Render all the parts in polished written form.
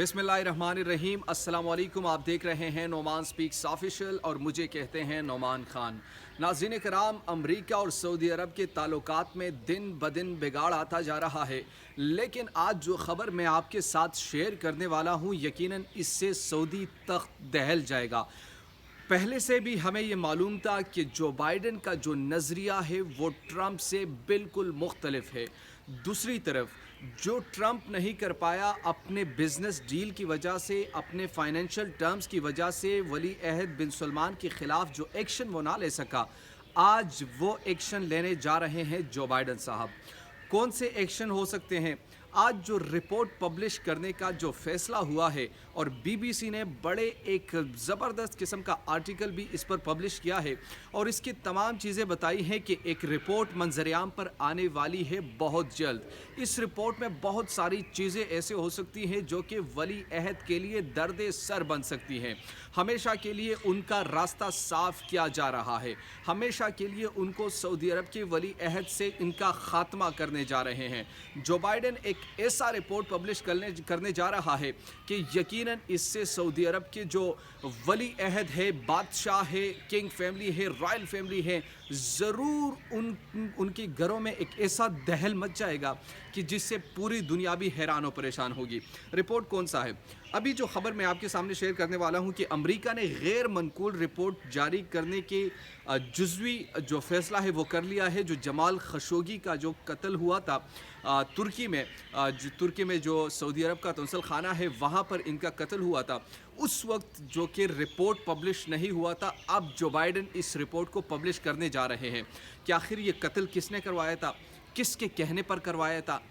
बिस्मिल्लाहिर्रहमानिर्रहीम। अस्सलाम वालेकुम। आप देख रहे हैं नोमान स्पीक्स ऑफिशियल और मुझे कहते हैं नोमान खान। नाज़रीन कराम, अमरीका और सऊदी अरब के ताल्लुकात में दिन ब दिन बिगाड़ आता जा रहा है, लेकिन आज जो ख़बर मैं आपके साथ शेयर करने वाला हूँ, यकीनन इससे सऊदी तख्त दहल जाएगा। पहले से भी हमें ये मालूम था कि जो बाइडन का जो नज़रिया है वो ट्रंप से बिल्कुल मुख्तलिफ है। दूसरी तरफ जो ट्रंप नहीं कर पाया अपने बिज़नेस डील की वजह से, अपने फाइनेंशियल टर्म्स की वजह से, वली अहद बिन सलमान के ख़िलाफ़ जो एक्शन वो ना ले सका, आज वो एक्शन लेने जा रहे हैं जो बाइडन साहब। कौन से एक्शन हो सकते हैं? आज जो रिपोर्ट पब्लिश करने का जो फ़ैसला हुआ है, और बीबीसी ने बड़े एक ज़बरदस्त किस्म का आर्टिकल भी इस पर पब्लिश किया है और इसकी तमाम चीज़ें बताई हैं कि एक रिपोर्ट मंज़र-ए-आम पर आने वाली है बहुत जल्द। इस रिपोर्ट में बहुत सारी चीज़ें ऐसे हो सकती हैं जो कि वली अहद के लिए दर्द सर बन सकती हैं। हमेशा के लिए उनका रास्ता साफ़ किया जा रहा है। हमेशा के लिए उनको सऊदी अरब के वली अहद से इनका ख़ात्मा करने जा रहे हैं। जो बाइडन एक ऐसा रिपोर्ट पब्लिश करने जा रहा है कि यकीनन इससे सऊदी अरब के जो वली अहद है, बादशाह है, किंग फैमिली है, रॉयल फैमिली है, ज़रूर उनके घरों में एक ऐसा दहल मच जाएगा कि जिससे पूरी दुनिया भी हैरान और परेशान होगी। रिपोर्ट कौन सा है? अभी जो ख़बर मैं आपके सामने शेयर करने वाला हूं कि अमेरिका ने गैर मनकूल रिपोर्ट जारी करने के जुज़वी जो फ़ैसला है वो कर लिया है। जो जमाल खशोगी का जो कत्ल हुआ था तुर्की में जो सऊदी अरब का कौंसल खाना है वहाँ पर इनका कत्ल हुआ था, उस वक्त जो कि रिपोर्ट पब्लिश नहीं हुआ था, अब जो बाइडन इस रिपोर्ट को पब्लिश करने जा रहे हैं कि आखिर ये कत्ल किसने करवाया था, किसके कहने पर करवाया था,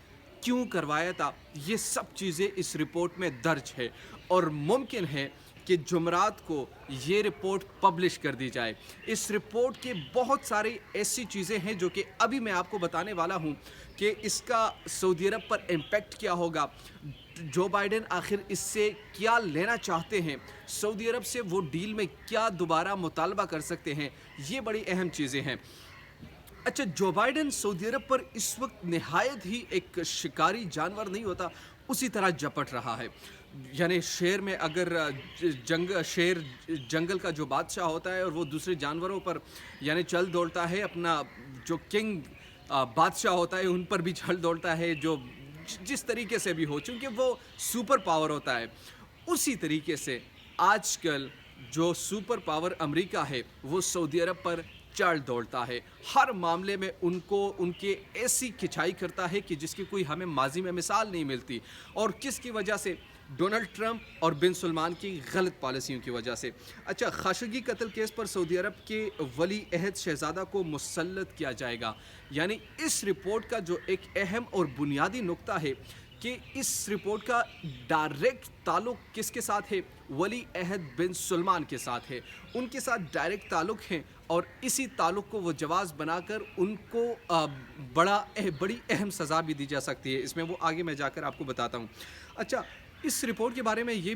क्यों करवाया था, ये सब चीज़ें इस रिपोर्ट में दर्ज है और मुमकिन है कि जुमरात को ये रिपोर्ट पब्लिश कर दी जाए। इस रिपोर्ट के बहुत सारी ऐसी चीज़ें हैं जो कि अभी मैं आपको बताने वाला हूँ कि इसका सऊदी अरब पर इम्पैक्ट क्या होगा, जो बाइडन आखिर इससे क्या लेना चाहते हैं, सऊदी अरब से वो डील में क्या दोबारा मुतालबा कर सकते हैं, ये बड़ी अहम चीज़ें हैं। अच्छा, जो बाइडन सऊदी अरब पर इस वक्त निहायत ही एक शिकारी जानवर नहीं होता उसी तरह झपट रहा है। यानी शेर में अगर शेर जंगल का जो बादशाह होता है और वो दूसरे जानवरों पर यानी चल दौड़ता है, अपना जो किंग बादशाह होता है उन पर भी चल दौड़ता है, जो जिस तरीके से भी हो, चूँकि वो सुपर पावर होता है, उसी तरीके से आजकल जो सुपर पावर अमेरिका है वो सऊदी अरब पर चल दौड़ता है। हर मामले में उनके ऐसी खिंचाई करता है कि जिसकी कोई हमें माजी में मिसाल नहीं मिलती, और किसकी वजह से? डोनाल्ड ट्रंप और बिन सलमान की गलत पॉलिसियों की वजह से। अच्छा, खाशगी कत्ल केस पर सऊदी अरब के वली अहद शहजादा को मुसल्लत किया जाएगा। यानी इस रिपोर्ट का जो एक अहम और बुनियादी नुक्ता है कि इस रिपोर्ट का डायरेक्ट ताल्लुक़ किसके साथ है? वली अहद बिन सलमान के साथ है। उनके साथ डायरेक्ट ताल्लुक़ है और इसी ताल्लुक़ को वो जवाज़ बनाकर उनको बड़ी अहम सज़ा भी दी जा सकती है। इसमें वो आगे मैं जाकर आपको बताता हूँ। अच्छा, इस रिपोर्ट के बारे में ये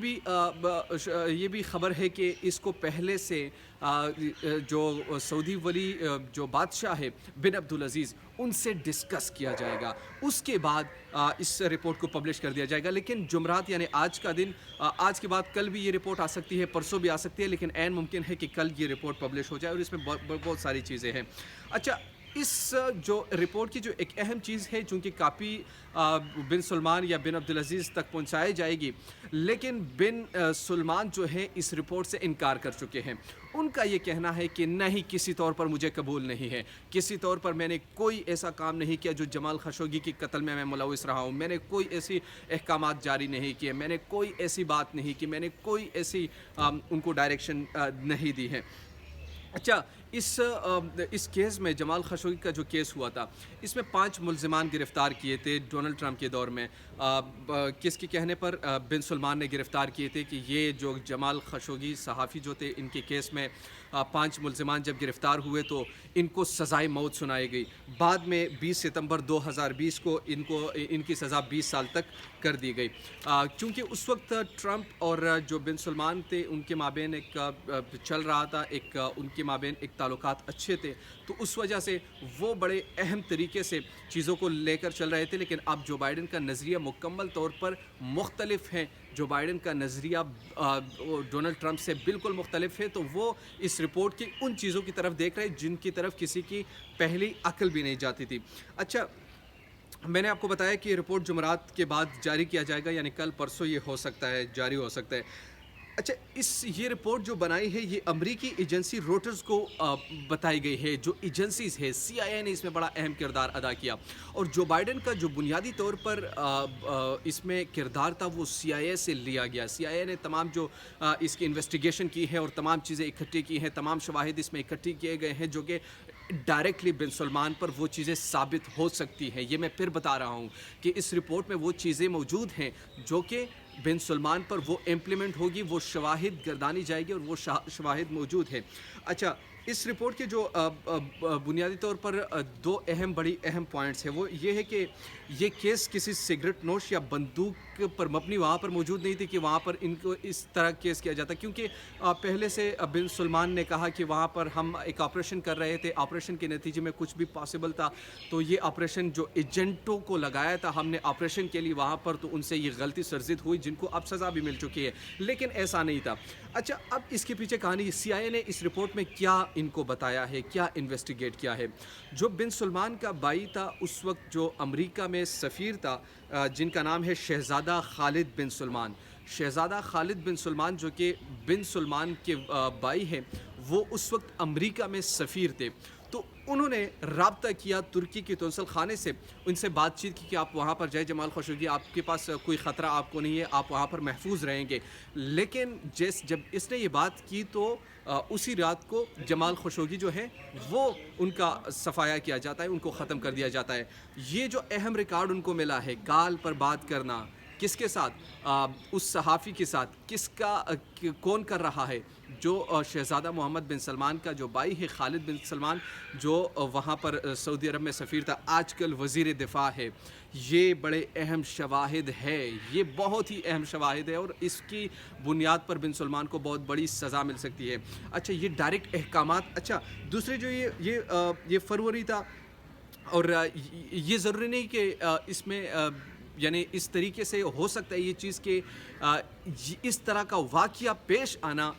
भी ख़बर है कि इसको पहले से जो सऊदी वली जो बादशाह है बिन अब्दुल अज़ीज़, उनसे डिस्कस किया जाएगा, उसके बाद इस रिपोर्ट को पब्लिश कर दिया जाएगा। लेकिन जुमरात यानी आज का दिन, आज के बाद कल भी ये रिपोर्ट आ सकती है, परसों भी आ सकती है, लेकिन ऐन मुमकिन है कि कल ये रिपोर्ट पब्लिश हो जाए और इसमें बहुत सारी चीज़ें हैं। अच्छा, इस जो रिपोर्ट की जो एक अहम चीज़ है, चूँकि कापी बिन सलमान या बिन अब्दुल अज़ीज़ तक पहुँचाई जाएगी, लेकिन बिन सलमान जो है इस रिपोर्ट से इनकार कर चुके हैं। उनका ये कहना है कि नहीं, किसी तौर पर मुझे कबूल नहीं है, किसी तौर पर मैंने कोई ऐसा काम नहीं किया जो जमाल खशोगी के कत्ल में मैं मुलविस रहा हूँ, मैंने कोई ऐसी अहकामात जारी नहीं किए, मैंने कोई ऐसी बात नहीं की, मैंने कोई ऐसी उनको डायरेक्शन नहीं दी है। अच्छा, इस केस में जमाल खशोगी का जो केस हुआ था, इसमें 5 मुल्ज़िमान गिरफ़्तार किए थे डोनाल्ड ट्रंप के दौर में। किसके कहने पर? बिन सलमान ने गिरफ़्तार किए थे कि ये जो जमाल खशोगी सहाफ़ी जो थे, इनके केस में 5 मुल्ज़िमान जब गिरफ़्तार हुए तो इनको सज़ाए मौत सुनाई गई। बाद में 20 सितंबर 2020 को इनकी सज़ा 20 साल तक कर दी गई। चूँकि उस वक्त ट्रंप और जो बिन सलमान थे उनके माबेन एक चल रहा था, उनके माबेन एक ताल्लुकात अच्छे थे, तो उस वजह से वो बड़े अहम तरीके से चीज़ों को लेकर चल रहे थे। लेकिन अब जो बाइडेन का नज़रिया मुकम्मल तौर पर मुख्तलिफ है, जो बाइडेन का नज़रिया डोनाल्ड ट्रंप से बिल्कुल मुख्तलिफ है, तो वो इस रिपोर्ट की उन चीज़ों की तरफ देख रहे हैं जिनकी तरफ किसी की पहली अक्ल भी नहीं जाती थी। अच्छा, मैंने आपको बताया कि ये रिपोर्ट जुमेरात के बाद जारी किया जाएगा, यानी कल परसों ये हो सकता है, जारी हो सकता है। अच्छा, ये रिपोर्ट जो बनाई है ये अमरीकी एजेंसी रोटर्स को बताई गई है। जो एजेंसीज़ है, CIA ने इसमें बड़ा अहम किरदार अदा किया, और जो बाइडेन का जो बुनियादी तौर पर इसमें किरदार था वो CIA से लिया गया। CIA ने तमाम जो इसकी इन्वेस्टिगेशन की है और तमाम चीज़ें इकट्ठी की हैं, तमाम शवाहिद इसमें इकट्ठी किए गए हैं जो कि डायरेक्टली बिन सलमान पर वो चीज़ें साबित हो सकती हैं। ये मैं फिर बता रहा हूँ कि इस रिपोर्ट में वो चीज़ें मौजूद हैं जो कि बिन सलमान पर वो इम्प्लीमेंट होगी, वो शवाहिद गर्दानी जाएगी और वो शवाहिद मौजूद है। अच्छा, इस रिपोर्ट के जो बुनियादी तौर पर दो बड़ी अहम पॉइंट्स हैं, वो ये है कि ये केस किसी सिगरेट नोश या बंदूक पर मबनी वहाँ पर मौजूद नहीं थी कि वहाँ पर इनको इस तरह केस किया जाता, क्योंकि पहले से बिन सलमान ने कहा कि वहाँ पर हम एक ऑपरेशन कर रहे थे, ऑपरेशन के नतीजे में कुछ भी पॉसिबल था, तो ये ऑपरेशन जो एजेंटों को लगाया था हमने ऑपरेशन के लिए वहाँ पर, तो उनसे ये गलती सरजिद हुई जिनको अब सज़ा भी मिल चुकी है, लेकिन ऐसा नहीं था। अच्छा, अब इसके पीछे कहानी CIA ने इस रिपोर्ट में क्या इनको बताया है, क्या इन्वेस्टिगेट किया है। जो बिन सलमान का भाई था उस वक्त जो अमेरिका में सफ़ीर था, जिनका नाम है शहज़ादा खालिद बिन सलमान। शहज़ादा खालिद बिन सलमान जो कि बिन सलमान के भाई हैं, वो उस वक्त अमेरिका में सफ़ीर थे। तो उन्होंने राब्ता किया तुर्की के कौंसल खाने से, उनसे बातचीत की कि आप वहाँ पर जाए जमाल खशोगी, आपके पास कोई ख़तरा आपको नहीं है, आप वहाँ पर महफूज रहेंगे। लेकिन जब इसने ये बात की तो उसी रात को जमाल खशोगी जो है वो उनका सफाया किया जाता है, उनको ख़त्म कर दिया जाता है। ये जो अहम रिकॉर्ड उनको मिला है, काल पर बात करना, किसके साथ, उस सहाफ़ी के साथ, कौन कर रहा है, जो शहज़ादा मोहम्मद बिन सलमान का जो भाई है खालिद बिन सलमान, जो वहाँ पर सऊदी अरब में सफ़ीर था, आजकल वज़ीर दिफ़ा है। ये बड़े अहम शवाहिद है, ये बहुत ही अहम शवाहिद है, और इसकी बुनियाद पर बिन सलमान को बहुत बड़ी सज़ा मिल सकती है। अच्छा, ये डायरेक्ट अहकामात। अच्छा, दूसरे जो ये फरवरी था, और ये ज़रूरी नहीं कि इसमें यानी इस तरीके से हो सकता है ये चीज़ कि इस तरह का वाक़या पेश आना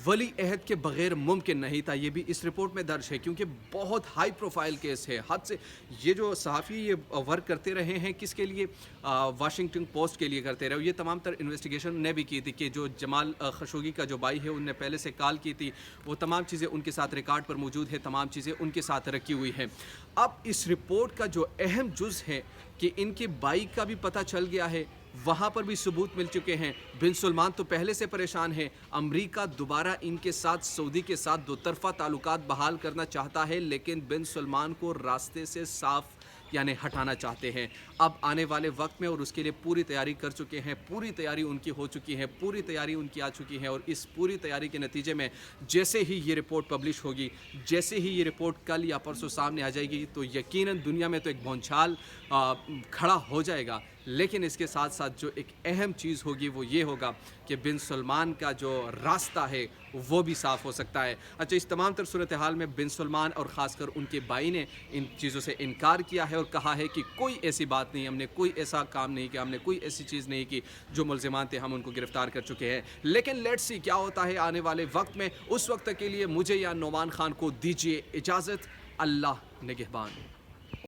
वली अहद के बग़ैर मुमकिन नहीं था। ये भी इस रिपोर्ट में दर्ज है, क्योंकि बहुत हाई प्रोफाइल केस है, हद से। ये जो सहाफ़ी ये वर्क करते रहे हैं किसके लिए, वाशिंगटन पोस्ट के लिए करते रहे। ये तमाम तर इन्वेस्टिगेशन ने भी की थी कि जो जमाल खशोगी का जो भाई है उनने पहले से कॉल की थी, वो तमाम चीज़ें उनके साथ रिकॉर्ड पर मौजूद है, तमाम चीज़ें उनके साथ रखी हुई हैं। अब इस रिपोर्ट का जो अहम जुज़ है कि इनके भाई का भी पता चल गया है, वहाँ पर भी सबूत मिल चुके हैं। बिन सलमान तो पहले से परेशान है, अमेरिका दोबारा इनके साथ, सऊदी के साथ दो तरफ़ा ताल्लुकात बहाल करना चाहता है, लेकिन बिन सलमान को रास्ते से साफ यानी हटाना चाहते हैं अब आने वाले वक्त में, और उसके लिए पूरी तैयारी कर चुके हैं, पूरी तैयारी उनकी हो चुकी है, पूरी तैयारी उनकी आ चुकी है। और इस पूरी तैयारी के नतीजे में जैसे ही ये रिपोर्ट पब्लिश होगी, जैसे ही ये रिपोर्ट कल या परसों सामने आ जाएगी, तो यकीनन दुनिया में तो एक भौंचाल खड़ा हो जाएगा। लेकिन इसके साथ साथ जो एक अहम चीज़ होगी वो ये होगा कि बिन सलमान का जो रास्ता है वो भी साफ़ हो सकता है। अच्छा, इस तमाम तर सूरत हाल में बिन सलमान और ख़ासकर उनके भाई ने इन चीज़ों से इनकार किया है और कहा है कि कोई ऐसी बात नहीं, हमने कोई ऐसा काम नहीं किया, हमने कोई ऐसी चीज़ नहीं की, जो मुल्ज़िमान थे हम उनको गिरफ़्तार कर चुके हैं। लेकिन लेट्स सी क्या होता है आने वाले वक्त में। उस वक्त के लिए मुझे या नोमान खान को दीजिए इजाज़त। अल्लाह निगहबान।